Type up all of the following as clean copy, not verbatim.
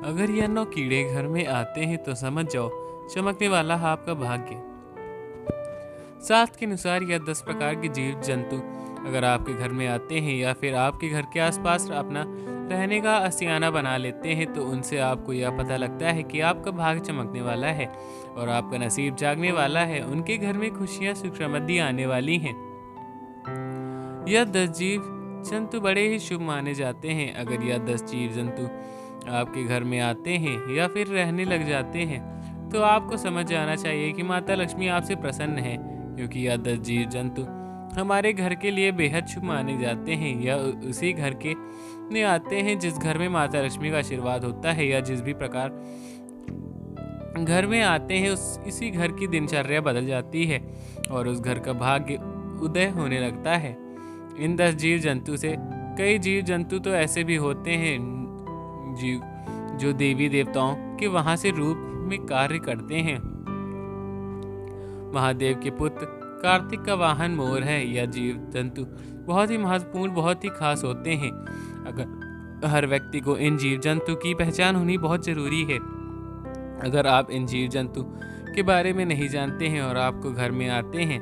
अगर यह 9 कीड़े घर में आते हैं तो समझ जाओ चमकने वाला है आपका भाग्य। शास्त्र के अनुसार यह 10 प्रकार के जीव जंतु अगर आपके घर में आते हैं या फिर आपके घर के आसपास अपना रहने का आशियाना बना लेते हैं तो उनसे आपको यह पता लगता है कि आपका भाग्य चमकने वाला है और आपका नसीब जागने वाला है। उनके घर में खुशियां सुख समृद्धि आने वाली हैं। यह 10 जीव जंतु बड़े ही शुभ माने जाते हैं। अगर यह 10 जीव जंतु आपके घर में आते हैं या फिर रहने लग जाते हैं तो आपको समझ जाना चाहिए कि माता लक्ष्मी आपसे प्रसन्न है, क्योंकि यह 10 जीव जंतु हमारे घर के लिए बेहद शुभ माने जाते हैं। यह उसी घर के में आते हैं जिस घर में माता लक्ष्मी का आशीर्वाद होता है, या जिस भी प्रकार घर में आते हैं इसी घर की दिनचर्या बदल जाती है और उस घर का भाग्य उदय होने लगता है। इन 10 जीव जंतु से कई जीव जंतु तो ऐसे भी होते हैं जीव जो देवी देवताओं के वहां से रूप में कार्य करते हैं। महादेव के पुत्र कार्तिक का वाहन मोर है। यह जीव जंतु बहुत ही महत्वपूर्ण, बहुत ही खास होते हैं। अगर हर व्यक्ति को इन जीव जंतु की पहचान होनी बहुत जरूरी है। अगर आप इन जीव जंतु के बारे में नहीं जानते हैं और आपको घर में आते हैं,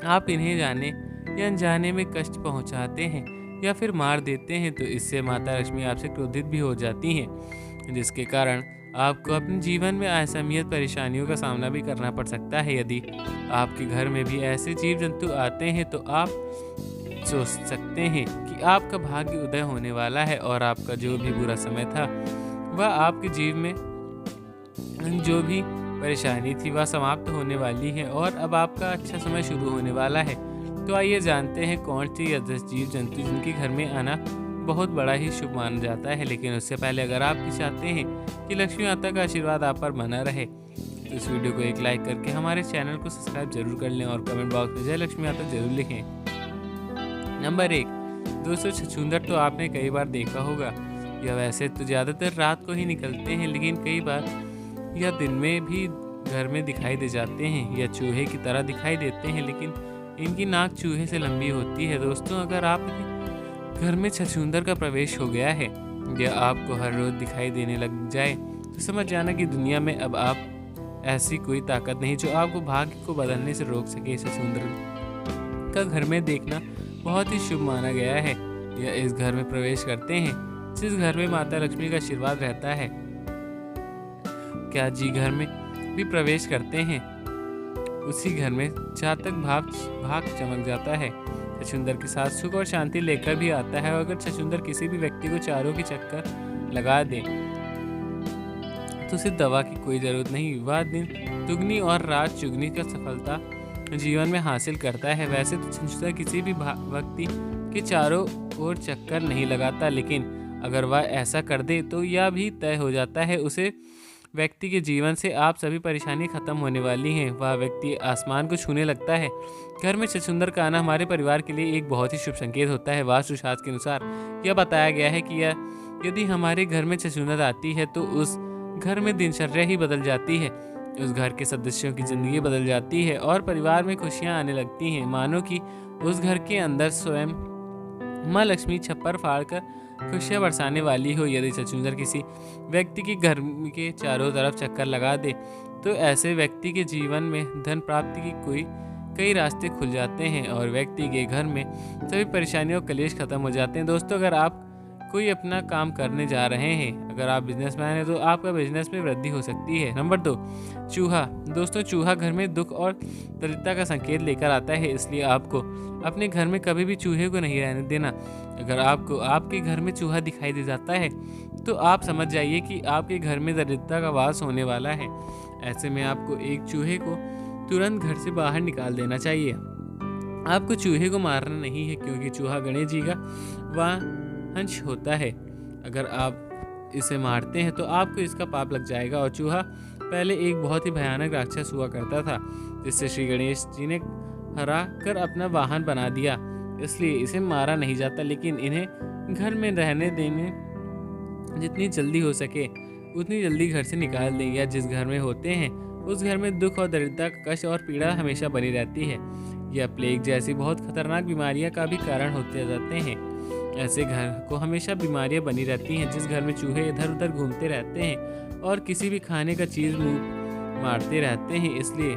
आप इन्हें जाने या अनजाने में कष्ट पहुंचाते हैं या फिर मार देते हैं तो इससे माता लक्ष्मी आपसे क्रोधित भी हो जाती हैं, जिसके कारण आपको अपने जीवन में असहमियत परेशानियों का सामना भी करना पड़ सकता है। यदि आपके घर में भी ऐसे जीव जंतु आते हैं तो आप सोच सकते हैं कि आपका भाग्य उदय होने वाला है और आपका जो भी बुरा समय था वह आपके जीवन में जो भी परेशानी थी वह समाप्त होने वाली है और अब आपका अच्छा समय शुरू होने वाला है। तो आइए जानते हैं कौन सी 10 जीव जंतु जिनके घर में आना बहुत बड़ा ही शुभ माना जाता है। लेकिन उससे पहले अगर आप भी चाहते हैं कि लक्ष्मी माता का आशीर्वाद आप पर बना रहे तो इस वीडियो को एक लाइक करके हमारे चैनल को सब्सक्राइब जरूर कर लें और कमेंट बॉक्स में जय लक्ष्मी माता जरूर लिखें। नंबर 1, दोस्तों छछूंदर तो आपने कई बार देखा होगा। यह वैसे तो ज़्यादातर रात को ही निकलते हैं, लेकिन कई बार यह दिन में भी घर में दिखाई दे जाते हैं। यह चूहे की तरह दिखाई देते हैं, लेकिन इनकी नाक चूहे से लंबी होती है। दोस्तों अगर आपके घर में छछूंदर का प्रवेश हो गया है या आपको हर रोज दिखाई देने लग जाए तो समझ जाना कि दुनिया में अब आप ऐसी कोई ताकत नहीं जो आपको भाग्य को बदलने से रोक सके। छछूंदर का घर में देखना बहुत ही शुभ माना गया है। यह इस घर में प्रवेश करते हैं जिस घर में माता लक्ष्मी का आशीर्वाद रहता है। क्या जी घर में भी प्रवेश करते हैं उसी घर में जातक भाग चमक जाता है। छछूंदर के साथ सुख और शांति लेकर भी आता है। और अगर छछूंदर किसी भी व्यक्ति को चारों की चक्कर लगा दे तो उसे दवा की कोई जरूरत नहीं, वह दिन दुगनी और रात चुगनी का सफलता जीवन में हासिल करता है। वैसे तो छछूंदर किसी भी व्यक्ति के चारों ओर चक्कर नहीं लगाता, लेकिन अगर वह ऐसा कर दे तो यह भी तय हो जाता है उसे व्यक्ति के जीवन से आप सभी परेशानी खत्म होने वाली हैं। वह व्यक्ति आसमान को छूने लगता है। घर में छछूंदर का आना हमारे परिवार के लिए एक बहुत ही शुभ संकेत होता है। वास्तुशास्त्र के अनुसार यह बताया गया है कि यदि हमारे घर में छछूंदर आती है तो उस घर में दिनचर्या ही बदल जाती है, उस घर के सदस्यों की जिंदगी बदल जाती है और परिवार में खुशियां आने लगती हैं, मानो कि उस घर के अंदर स्वयं माँ लक्ष्मी छप्पर फाड़कर खुशियां बरसाने वाली हो। यदि छछूंदर किसी व्यक्ति के घर के चारों तरफ चक्कर लगा दे तो ऐसे व्यक्ति के जीवन में धन प्राप्ति की कई रास्ते खुल जाते हैं और व्यक्ति के घर में सभी परेशानियों कलेश खत्म हो जाते हैं। दोस्तों अगर आप कोई अपना काम करने जा रहे हैं, अगर आप बिजनेसमैन हैं तो आपका बिजनेस में वृद्धि हो सकती है। नंबर 2, चूहा। दोस्तों चूहा घर में दुख और दरिद्रता का संकेत लेकर आता है, इसलिए आपको अपने घर में कभी भी चूहे को नहीं रहने देना। अगर आपको आपके घर में चूहा दिखाई दे जाता है तो आप समझ जाइए कि आपके घर में दरिद्रता का वास होने वाला है। ऐसे में आपको एक चूहे को तुरंत घर से बाहर निकाल देना चाहिए। आपको चूहे को मारना नहीं है, क्योंकि चूहा गणेश जी का अंश होता है। अगर आप इसे मारते हैं तो आपको इसका पाप लग जाएगा। और चूहा पहले एक बहुत ही भयानक राक्षस हुआ करता था, जिससे श्री गणेश जी ने हरा कर अपना वाहन बना दिया, इसलिए इसे मारा नहीं जाता, लेकिन इन्हें घर में रहने देने जितनी जल्दी हो सके उतनी जल्दी घर से निकाल दें। या जिस घर में होते हैं उस घर में दुख और दरिद्रता का कष्ट और पीड़ा हमेशा बनी रहती है। यह प्लेग जैसी बहुत खतरनाक बीमारियां का भी कारण होते जाते हैं। ऐसे घर को हमेशा बीमारियां बनी रहती हैं। जिस घर में चूहे इधर उधर घूमते रहते हैं और किसी भी खाने का चीज़ मुंह मारते रहते हैं, इसलिए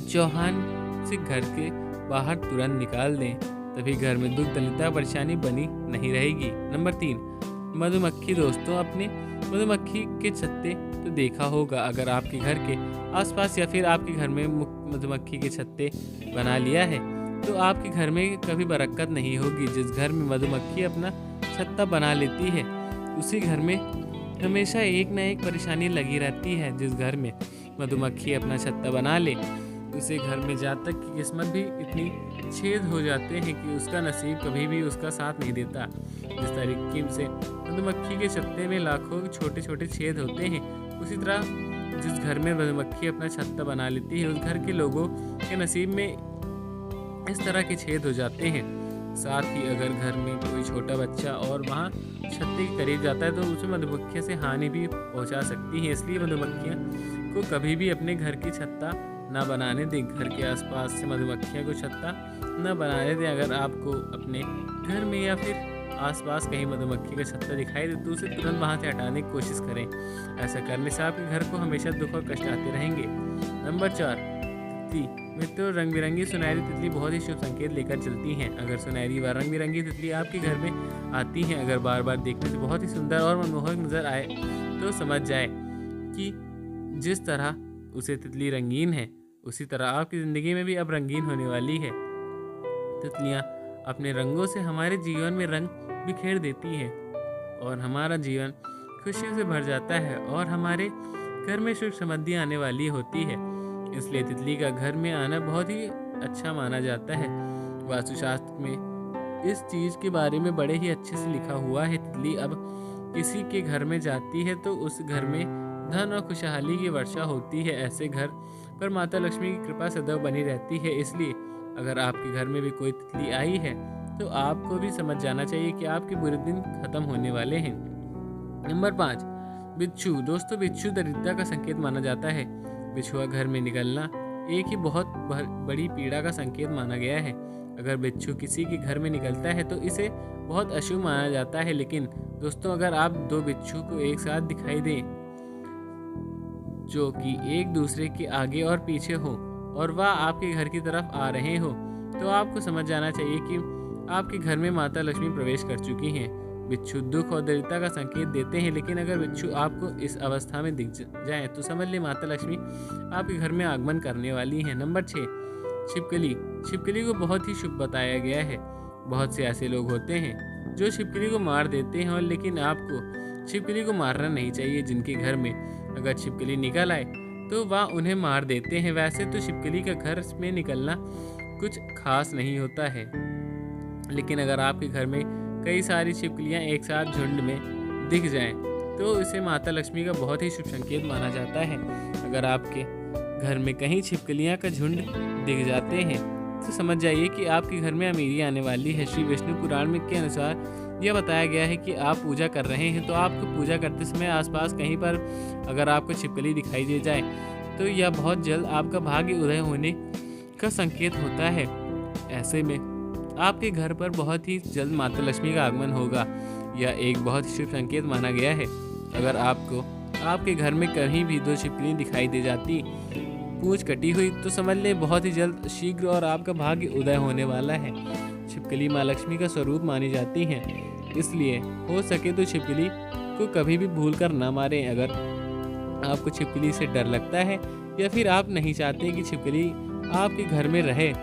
चौहान से घर के बाहर तुरंत निकाल दें, तभी घर में दुख दरिद्रता परेशानी बनी नहीं रहेगी। नंबर 3, मधुमक्खी। दोस्तों, अपने मधुमक्खी के छत्ते तो देखा होगा। अगर आपके घर के आसपास या फिर आपके घर में मधुमक्खी के छत्ते बना लिया है तो आपके घर में कभी बरकत नहीं होगी। जिस घर में मधुमक्खी अपना छत्ता बना लेती है उसी घर में हमेशा एक ना एक परेशानी लगी रहती है। जिस घर में मधुमक्खी अपना छत्ता बना ले उसे घर में जातक की किस्मत भी इतनी छेद हो जाते हैं कि उसका नसीब कभी भी उसका साथ नहीं देता। जिस तरीके से मधुमक्खी के छत्ते में लाखों छोटे छोटे छेद होते हैं, उसी तरह जिस घर में मधुमक्खी अपना छत्ता बना लेती है उस घर के लोगों के नसीब में इस तरह के छेद हो जाते हैं। साथ ही अगर घर में कोई छोटा बच्चा और वहाँ छत्ते के करीब जाता है तो उसे मधुमक्खियाँ से हानि भी पहुँचा सकती हैं। इसलिए मधुमक्खियाँ को कभी भी अपने घर की छत्ता ना बनाने दें। घर के आसपास से मधुमक्खियों को छत्ता ना बनाने दें। अगर आपको अपने घर में या फिर आसपास कहीं मधुमक्खी का छत्ता दिखाई दे तो उसे तुरंत वहाँ से हटाने की कोशिश करें। ऐसा करने से आपके घर को हमेशा दुख और कष्ट आते रहेंगे। नंबर 4, तितली। मित्रों, रंग बिरंगी सुनहरी तितली बहुत ही शुभ संकेत लेकर चलती हैं। अगर सुनहरी व रंग बिरंगी तितली आपके घर में आती हैं, अगर बार बार देखने से बहुत ही सुंदर और मनमोहक नजर आए तो समझ जाए कि जिस तरह उसे तितली रंगीन है उसी तरह आपकी ज़िंदगी में भी अब रंगीन होने वाली है। तितलियाँ अपने रंगों से हमारे जीवन में रंग बिखेर देती हैं और हमारा जीवन खुशियों से भर जाता है और हमारे घर में सुख समृद्धि आने वाली होती है। इसलिए तितली का घर में आना बहुत ही अच्छा माना जाता है। वास्तुशास्त्र में इस चीज़ के बारे में बड़े ही अच्छे से लिखा हुआ है। तितली अब किसी के घर में जाती है तो उस घर में धन और खुशहाली की वर्षा होती है। ऐसे घर पर माता लक्ष्मी की कृपा सदैव बनी रहती है। इसलिए अगर आपके घर में भी कोई तितली आई है तो आपको भी समझ जाना चाहिए कि आपके बुरे दिन खत्म होने वाले हैं। नंबर 5, बिच्छू। दोस्तों, बिच्छू दरिद्रता का संकेत माना जाता है। बिच्छुआ घर में निकलना एक ही बहुत बड़ी पीड़ा का संकेत माना गया है। अगर बिच्छू किसी के घर में निकलता है तो इसे बहुत अशुभ माना जाता है। लेकिन दोस्तों, अगर आप 2 बिच्छू को एक साथ दिखाई दें जो कि एक दूसरे के आगे और पीछे हो और वह आपके घर की तरफ आ रहे हो तो आपको समझ जाना चाहिए कि आपके घर में माता लक्ष्मी प्रवेश कर चुकी हैं। बिच्छू दुख और दरिद्रता का संकेत देते हैं, लेकिन अगर बिच्छू आपको इस अवस्था में दिख जाए तो समझ ले माता लक्ष्मी आपके घर में आगमन करने वाली हैं। नंबर 6, छिपकली। छिपकली को बहुत ही शुभ बताया गया है। बहुत से ऐसे लोग होते हैं जो छिपकली को मार देते हैं, और लेकिन आपको छिपकली को मारना नहीं चाहिए। जिनके घर में अगर छिपकली निकल आए तो वह उन्हें मार देते हैं। वैसे तो छिपकली का घर में निकलना कुछ खास नहीं होता है, लेकिन अगर आपके घर में कई सारी छिपकलियां एक साथ झुंड में दिख जाएं तो इसे माता लक्ष्मी का बहुत ही शुभ संकेत माना जाता है। अगर आपके घर में कहीं छिपकलियां का झुंड दिख जाते हैं तो समझ जाइए कि आपके घर में अमीरी आने वाली है। श्री विष्णु पुराण में के अनुसार यह बताया गया है कि आप पूजा कर रहे हैं तो आपको पूजा करते समय आसपास कहीं पर अगर आपको छिपकली दिखाई दे जाए तो यह बहुत जल्द आपका भाग्य उदय होने का संकेत होता है। ऐसे में आपके घर पर बहुत ही जल्द माता लक्ष्मी का आगमन होगा। यह एक बहुत शुभ संकेत माना गया है। अगर आपको आपके घर में कहीं भी 2 छिपकली दिखाई दे जाती पूंछ कटी हुई तो समझ ले बहुत ही जल्द शीघ्र और आपका भाग्य उदय होने वाला है। छिपकली माँ लक्ष्मी का स्वरूप मानी जाती हैं, इसलिए हो सके तो छिपकली को कभी भी भूल कर ना मारें। अगर आपको छिपकली से डर लगता है या फिर आप नहीं चाहते कि छिपकली आपके घर में रहे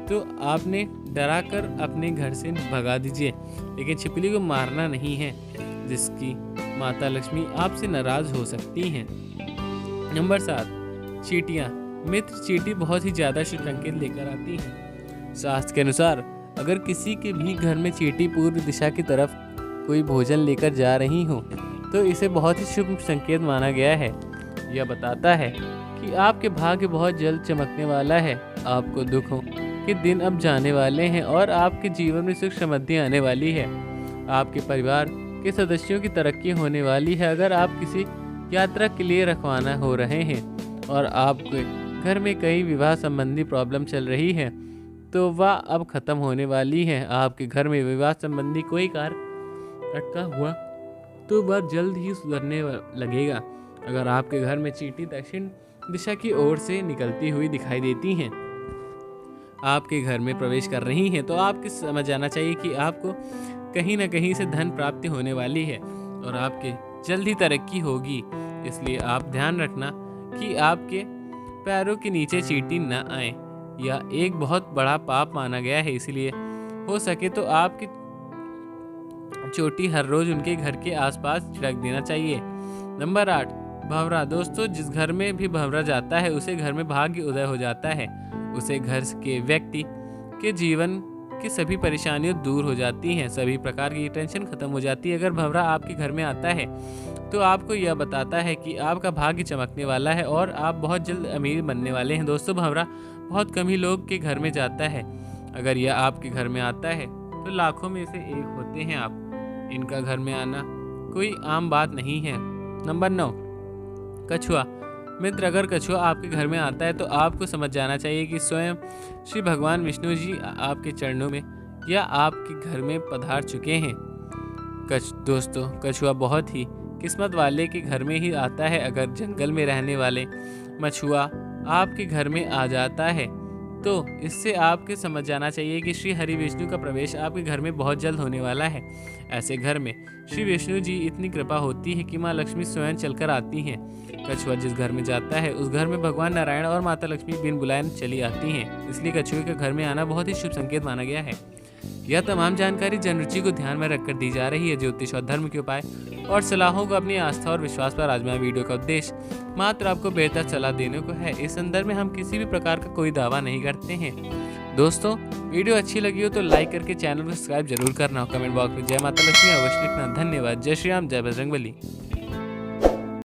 तो आपने डरा कर अपने घर से भगा दीजिए, लेकिन छिपकली को मारना नहीं है, जिसकी माता लक्ष्मी आपसे नाराज हो सकती हैं। नंबर 7, चींटियाँ। मित्र, चींटी बहुत ही ज़्यादा शुभ संकेत लेकर आती हैं। शास्त्र के अनुसार अगर किसी के भी घर में चींटी पूर्व दिशा की तरफ कोई भोजन लेकर जा रही हो तो इसे बहुत ही शुभ संकेत माना गया है। यह बताता है कि आपके भाग्य बहुत जल्द चमकने वाला है। आपको दुखों के दिन अब जाने वाले हैं और आपके जीवन में सुख समृद्धि आने वाली है। आपके परिवार के सदस्यों की तरक्की होने वाली है। अगर आप किसी यात्रा के लिए रखवाना हो रहे हैं और आपके घर में कई विवाह संबंधी प्रॉब्लम चल रही है तो वह अब खत्म होने वाली है। आपके घर में विवाह संबंधी कोई कार्य अटका हुआ तो वह जल्द ही सुधरने लगेगा। अगर आपके घर में चींटी दक्षिण दिशा की ओर से निकलती हुई दिखाई देती हैं, आपके घर में प्रवेश कर रही हैं, तो आपको समझ जाना चाहिए कि आपको कहीं न कहीं से धन प्राप्ति होने वाली है और आपके जल्द ही तरक्की होगी। इसलिए आप ध्यान रखना कि आपके पैरों के नीचे चींटी न आए। यह एक बहुत बड़ा पाप माना गया है, इसलिए हो सके तो आपकी चोटी हर रोज उनके घर के आसपास छिड़क देना चाहिए। नंबर 8, भंवरा। दोस्तों, जिस घर में भी भंवरा जाता है उसे घर में भाग्य उदय हो जाता है। उसे घर के व्यक्ति के जीवन की सभी परेशानियां दूर हो जाती हैं, सभी प्रकार की टेंशन खत्म हो जाती है। अगर भंवरा आपके घर में आता है तो आपको यह बताता है कि आपका भाग्य चमकने वाला है और आप बहुत जल्द अमीर बनने वाले हैं। दोस्तों, भंवरा बहुत कम ही लोग के घर में जाता है। अगर यह आपके घर में आता है तो लाखों में से एक होते हैं आप। इनका घर में आना कोई आम बात नहीं है। नंबर 9, कछुआ। मित्र, अगर कछुआ आपके घर में आता है तो आपको समझ जाना चाहिए कि स्वयं श्री भगवान विष्णु जी आपके चरणों में या आपके घर में पधार चुके हैं। दोस्तों, कछुआ बहुत ही किस्मत वाले के घर में ही आता है। अगर जंगल में रहने वाले मछुआ आपके घर में आ जाता है तो इससे आपके समझ जाना चाहिए कि श्री हरि विष्णु का प्रवेश आपके घर में बहुत जल्द होने वाला है। ऐसे घर में श्री विष्णु जी इतनी कृपा होती है कि माँ लक्ष्मी स्वयं चलकर आती हैं। कछुआ जिस घर में जाता है उस घर में भगवान नारायण और माता लक्ष्मी बिन बुलाए चली आती हैं। इसलिए कछुए के घर में आना बहुत ही शुभ संकेत माना गया है। यह तमाम जानकारी जनरुचि को ध्यान में रखकर दी जा रही है। ज्योतिष और धर्म के उपाय और सलाहों को अपनी आस्था और विश्वास पर आजमाएं। वीडियो का उद्देश्य मात्र आपको बेहतर सलाह देने को है। इस संदर्भ में हम किसी भी प्रकार का कोई दावा नहीं करते हैं। दोस्तों, वीडियो अच्छी लगी हो तो लाइक करके चैनल को सब्सक्राइब जरूर करना हो। कमेंट बॉक्स में जय माता लक्ष्मी अवश्य लिखना। धन्यवाद। जय श्री राम, जय बजरंगबली।